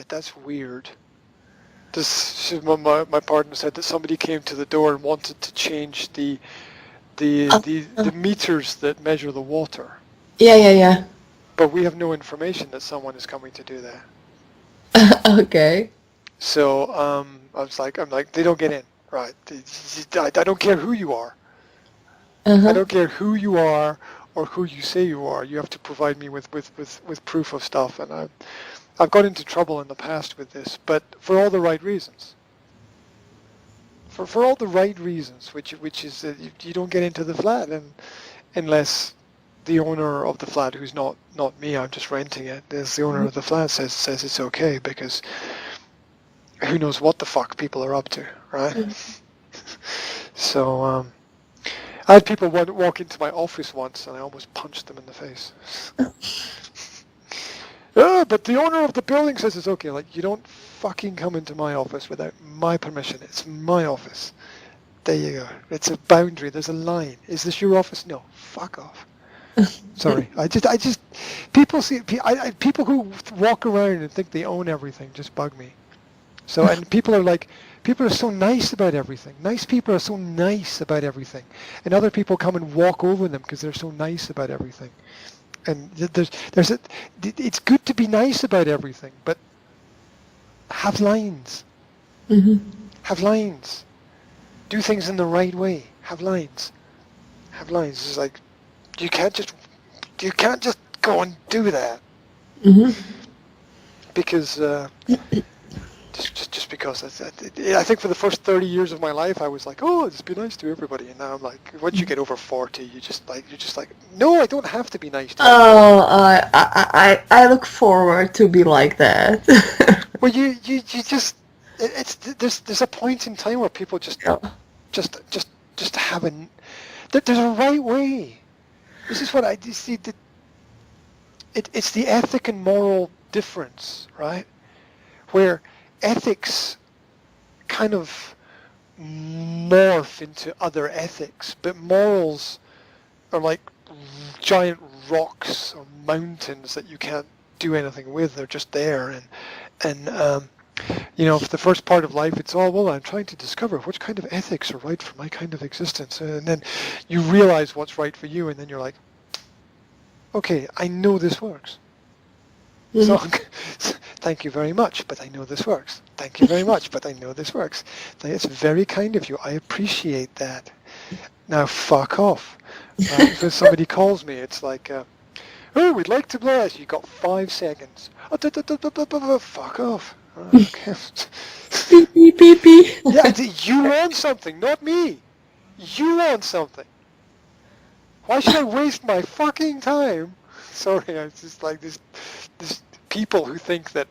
that's weird. My partner said that somebody came to the door and wanted to change the meters that measure the water. Yeah. But we have no information that someone is coming to do that. Okay. So I'm like, they don't get in, right? I don't care who you are. I don't care who you are or who you say you are. You have to provide me with proof of stuff. And I've got into trouble in the past with this, but for all the right reasons. For all the right reasons, which is that you don't get into the flat unless the owner of the flat, who's not me, I'm just renting it, as the owner of the flat says it's okay, because who knows what the fuck people are up to, right? So I had people walk into my office once, and I almost punched them in the face. But the owner of the building says it's okay. Like, you don't fucking come into my office without my permission. It's my office. There you go. It's a boundary. There's a line. Is this your office? No. Fuck off. Sorry. I just people who walk around and think they own everything just bug me. So, and people are so nice about everything. Nice people are so nice about everything. And other people come and walk over them because they're so nice about everything. And it's good to be nice about everything, but have lines. Have lines. Do things in the right way. Have lines. It's like, you can't just go and do that. Because just because I think for the first 30 years of my life I was like, oh, just be nice to everybody, and now I'm like, once you get over 40, you're just like, no, I don't have to be nice to everybody. I look forward to be like that. Well, you just there's a point in time where people just have there's a right way. This is what I see. It's the ethic and moral difference, right? Where ethics kind of morph into other ethics, but morals are like giant rocks or mountains that you can't do anything with. They're just there, and for the first part of life, it's all, well, I'm trying to discover which kind of ethics are right for my kind of existence, and then you realize what's right for you, and then you're like, okay, I know this works. So, thank you very much, but I know this works. Thank you very much, but I know this works. It's very kind of you. I appreciate that. Now, fuck off. When somebody calls me, it's like, oh, we'd like to blast. You got 5 seconds. Fuck off. Okay. Beep. Yeah, you want something, not me. You want something. Why should I waste my fucking time? Sorry, it's just like this people who think that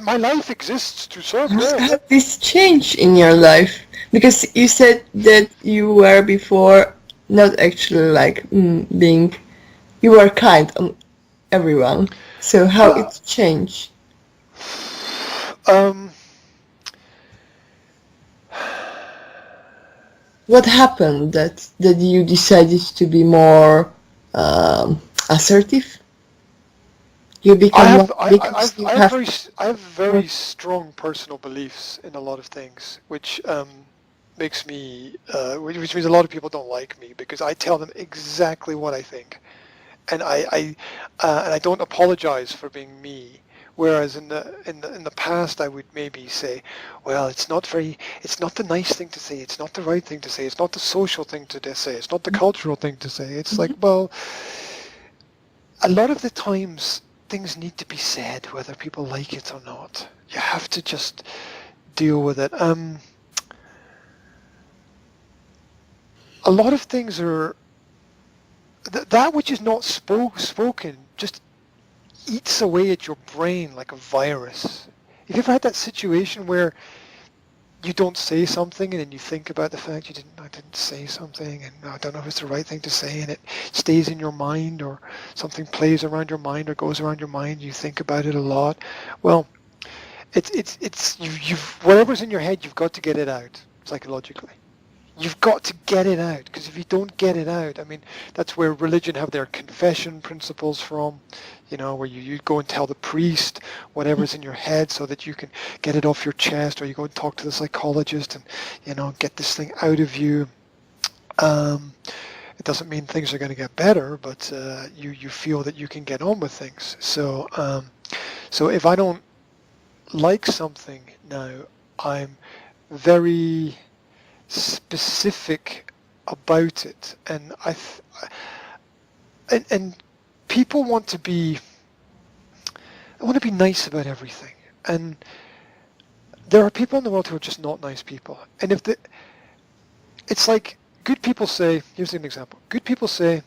my life exists to serve them. How did this change in your life? Because you said that you were before not actually like being, you were kind on everyone. So how it changed? What happened that you decided to be more assertive? You become I have very strong personal beliefs in a lot of things, which makes me, which means a lot of people don't like me because I tell them exactly what I think, and I don't apologize for being me. Whereas in the past, I would maybe say, well, it's not the nice thing to say, it's not the right thing to say, it's not the social thing to say, it's not the cultural thing to say. It's like, well, a lot of the times things need to be said, whether people like it or not. You have to just deal with it. A lot of things are that which is not spoken just eats away at your brain like a virus. Have you ever had that situation where you don't say something and then you think about the fact I didn't say something and I don't know if it's the right thing to say, and it stays in your mind, or something plays around your mind or goes around your mind, you think about it a lot? Well, it's whatever's in your head, you've got to get it out psychologically. you've got to get it out, because if you don't get it out, I mean, that's where religion have their confession principles from, where you go and tell the priest whatever's in your head so that you can get it off your chest, or you go and talk to the psychologist and, get this thing out of you. It doesn't mean things are going to get better, but you feel that you can get on with things. So if I don't like something now, I'm very specific about it, and and people want to be nice about everything, and there are people in the world who are just not nice people. And it's like good people say, here's an example, good people say,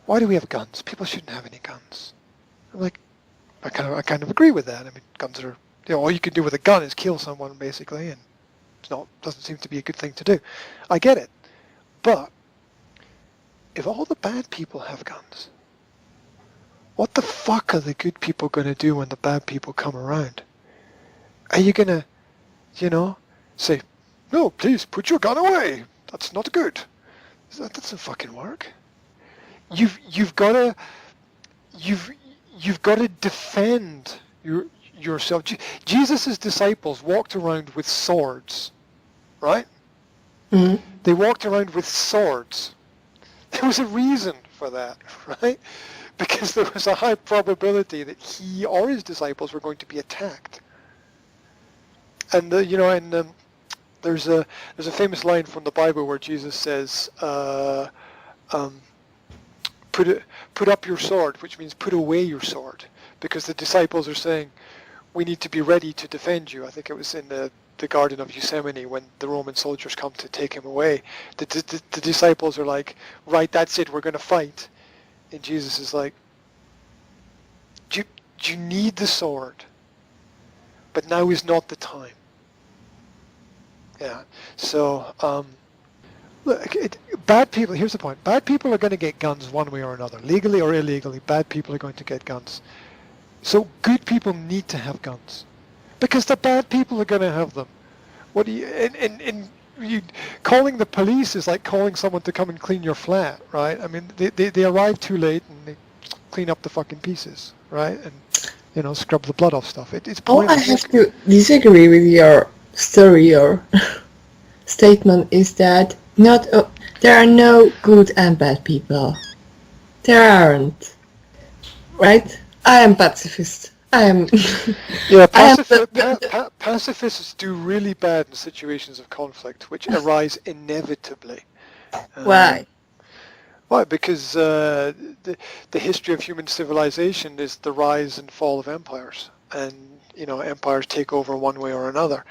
why do we have guns? People shouldn't have any guns. I'm like, I kind of agree with that. I mean, guns are, all you can do with a gun is kill someone, basically, and doesn't seem to be a good thing to do. I get it. But if all the bad people have guns, what the fuck are the good people going to do when the bad people come around? Are you going to, say, no, please put your gun away. That's not good. That doesn't fucking work. You've got to defend yourself. Jesus' disciples walked around with swords, right? Mm-hmm. They walked around with swords. There was a reason for that, right? Because there was a high probability that he or his disciples were going to be attacked. And there's a famous line from the Bible where Jesus says, "Put up your sword," which means put away your sword, because the disciples are saying, "We need to be ready to defend you." I think it was in the Garden of Gethsemane when the Roman soldiers come to take him away. The disciples are like, "Right, that's it. We're going to fight." And Jesus is like, "Do you need the sword? But now is not the time." Yeah. So, look, bad people, here's the point. Bad people are going to get guns one way or another. Legally or illegally, bad people are going to get guns. So good people need to have guns, because the bad people are going to have them. What do you calling the police is like calling someone to come and clean your flat, right? I mean, they arrive too late and they clean up the fucking pieces, right? And, scrub the blood off stuff. It's pointless. I have to disagree with your story or statement is that there are no good and bad people. There aren't. Right? I am pacifist. I am... Yeah, pacifists do really bad in situations of conflict, which arise inevitably. Why? Why? Because the history of human civilization is the rise and fall of empires, and empires take over one way or another.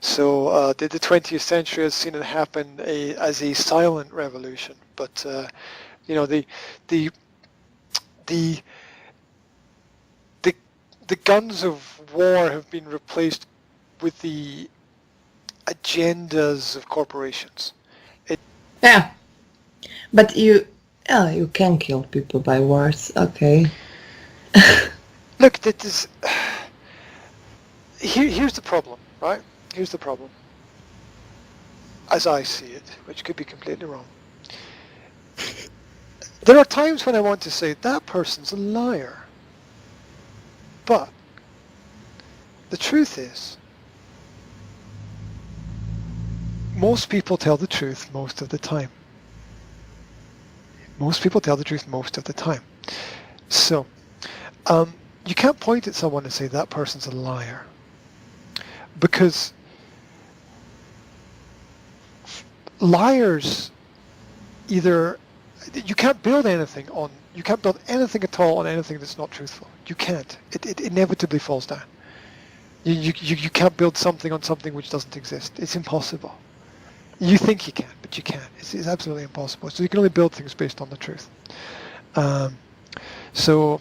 So the 20th century has seen it happen as a silent revolution, but the guns of war have been replaced with the agendas of corporations. Yeah, but you can kill people by words, okay. Look, that is... Here's the problem, right? Here's the problem. As I see it, which could be completely wrong. There are times when I want to say, that person's a liar. But the truth is, most people tell the truth most of the time. Most people tell the truth most of the time. So, you can't point at someone and say that person's a liar, because liars either, you can't build anything at all on anything that's not truthful. You can't. It inevitably falls down. You can't build something on something which doesn't exist. It's impossible. You think you can, but you can't. It's absolutely impossible. So you can only build things based on the truth. So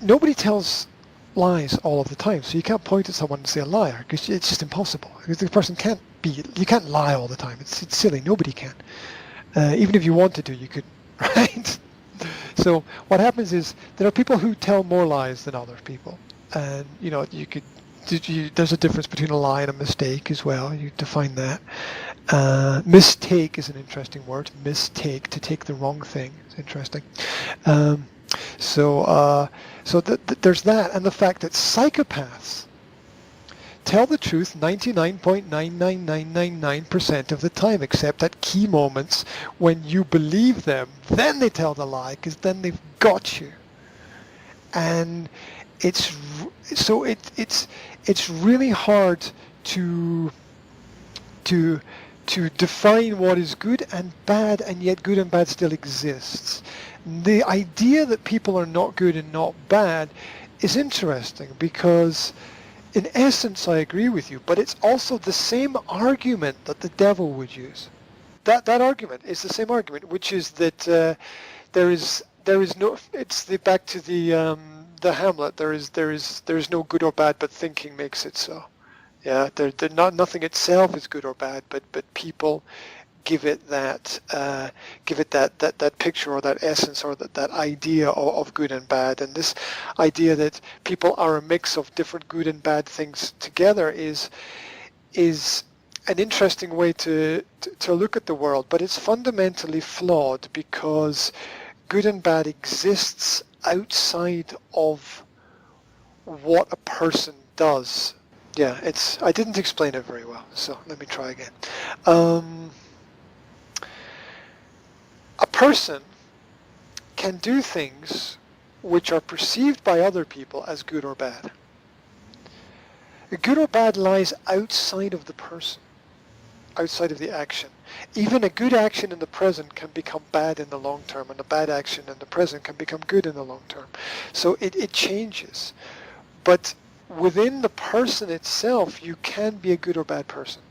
nobody tells lies all of the time. So you can't point at someone and say a liar, because it's just impossible. Because the person can't be. You can't lie all the time. It's silly. Nobody can. Even if you wanted to, you couldn't. Right? So what happens is there are people who tell more lies than other people, and you could there's a difference between a lie and a mistake as well. You define that. Mistake is an interesting word. Mistake, to take the wrong thing. It's interesting. So there's that, and the fact that psychopaths tell the truth 99.99999% of the time, except at key moments when you believe them. Then they tell the lie, because then they've got you. And it's really hard to define what is good and bad, and yet good and bad still exists. The idea that people are not good and not bad is interesting, because in essence I agree with you, but it's also the same argument that the devil would use. That argument is the same argument, which is that there is no. It's back to the Hamlet. There is no good or bad, but thinking makes it so. Yeah, nothing itself is good or bad, but people give it that picture or that essence or that idea of good and bad. And this idea that people are a mix of different good and bad things together is an interesting way to look at the world, but it's fundamentally flawed, because good and bad exists outside of what a person does. Yeah, I didn't explain it very well, so let me try again. A person can do things which are perceived by other people as good or bad. Good or bad lies outside of the person, outside of the action. Even a good action in the present can become bad in the long term, and a bad action in the present can become good in the long term. So it changes. But within the person itself, you can be a good or bad person.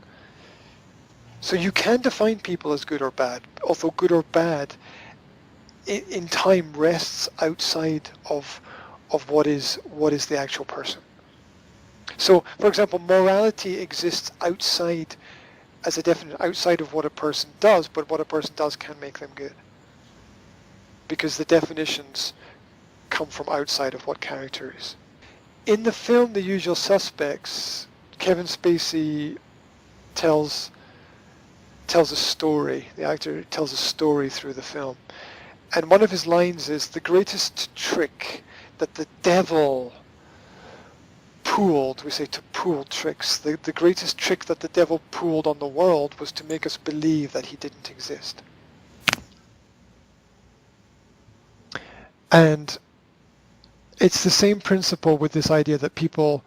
So you can define people as good or bad, although good or bad in time rests outside of what is the actual person. So, for example, morality exists outside, as a definite, outside of what a person does, but what a person does can make them good, because the definitions come from outside of what character is. In the film The Usual Suspects, Kevin Spacey tells a story. The actor tells a story through the film. And one of his lines is, the greatest trick that the devil pulled, we say to pull tricks, the greatest trick that the devil pulled on the world was to make us believe that he didn't exist. And it's the same principle with this idea that people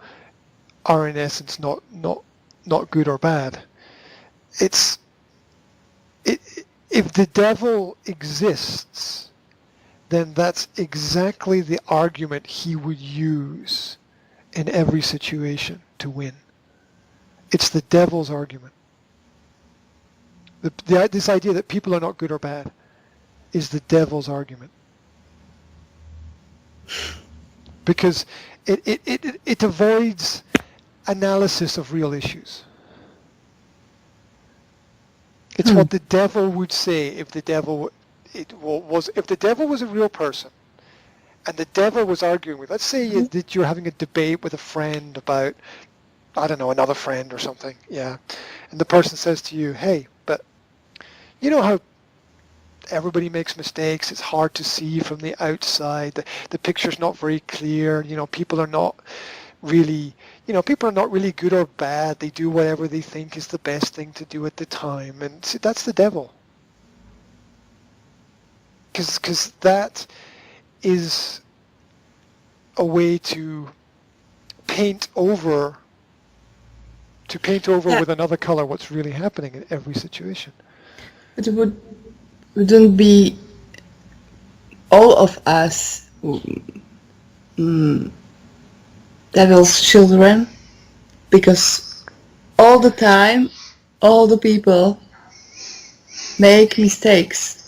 are in essence not good or bad. If the devil exists, then that's exactly the argument he would use in every situation to win. It's the devil's argument. This idea that people are not good or bad is the devil's argument. Because it avoids analysis of real issues. It's what the devil would say if the devil was a real person, and the devil was arguing with. Let's say that you're having a debate with a friend about, I don't know, another friend or something. Yeah, and the person says to you, "Hey, but you know how everybody makes mistakes. It's hard to see from the outside. The picture's not very clear. You know, people are not really good or bad. They do whatever they think is the best thing to do at the time." And see, that's the devil. Because that is a way to paint over with another color what's really happening in every situation. But it wouldn't be all of us devil's children, because all the time, all the people make mistakes.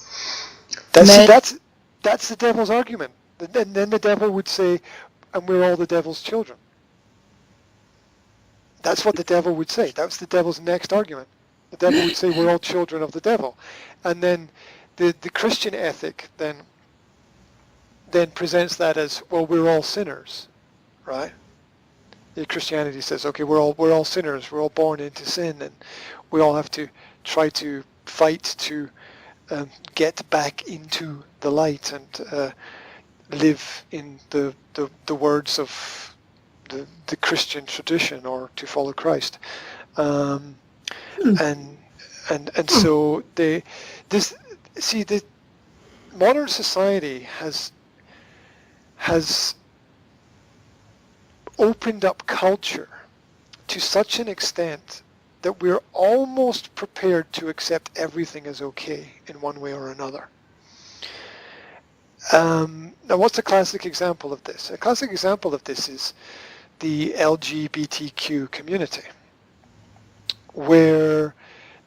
That's the devil's argument. And then the devil would say, and we're all the devil's children. That's what the devil would say. That's the devil's next argument. The devil would say we're all children of the devil. And then the Christian ethic then presents that as, well, we're all sinners, right? Christianity says, okay, we're all sinners, we're all born into sin, and we all have to try to fight to get back into the light and live in the words of the Christian tradition, or to follow Christ. And so the modern society has opened up culture to such an extent that we're almost prepared to accept everything as okay in one way or another. Now, what's a classic example of this? A classic example of this is the LGBTQ community, where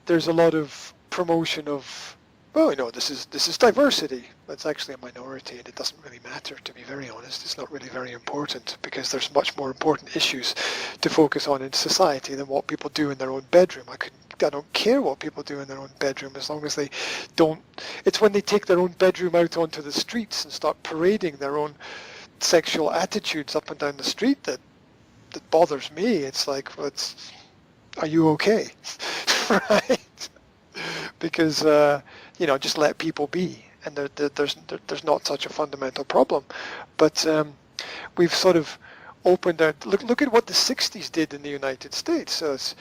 there's a lot of promotion of, well, this is diversity. It's actually a minority, and it doesn't really matter, to be very honest. It's not really very important, because there's much more important issues to focus on in society than what people do in their own bedroom. I don't care what people do in their own bedroom, as long as they don't. It's when they take their own bedroom out onto the streets and start parading their own sexual attitudes up and down the street that bothers me. It's like, are you okay? Right? Because just let people be, and there's not such a fundamental problem. But we've sort of opened out. Look at what the 60s did in the United States. So it's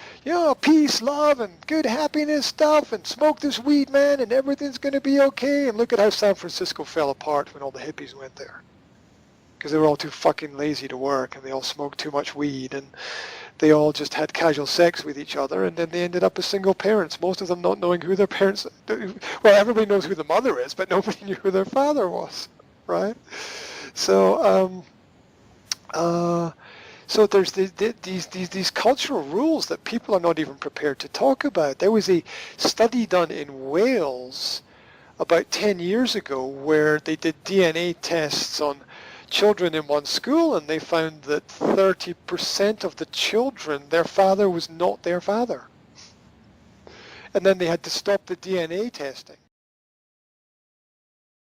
peace, love, and good happiness stuff, and smoke this weed, man, and everything's going to be okay. And look at how San Francisco fell apart when all the hippies went there, because they were all too fucking lazy to work, and they all smoked too much weed, and they all just had casual sex with each other, and then they ended up as single parents, most of them not knowing who their parents. Well, everybody knows who the mother is, but nobody knew who their father was, right? So so there's these cultural rules that people are not even prepared to talk about. There was a study done in Wales about 10 years ago where they did DNA tests on children in one school, and they found that 30% of the children, their father was not their father. And then they had to stop the DNA testing.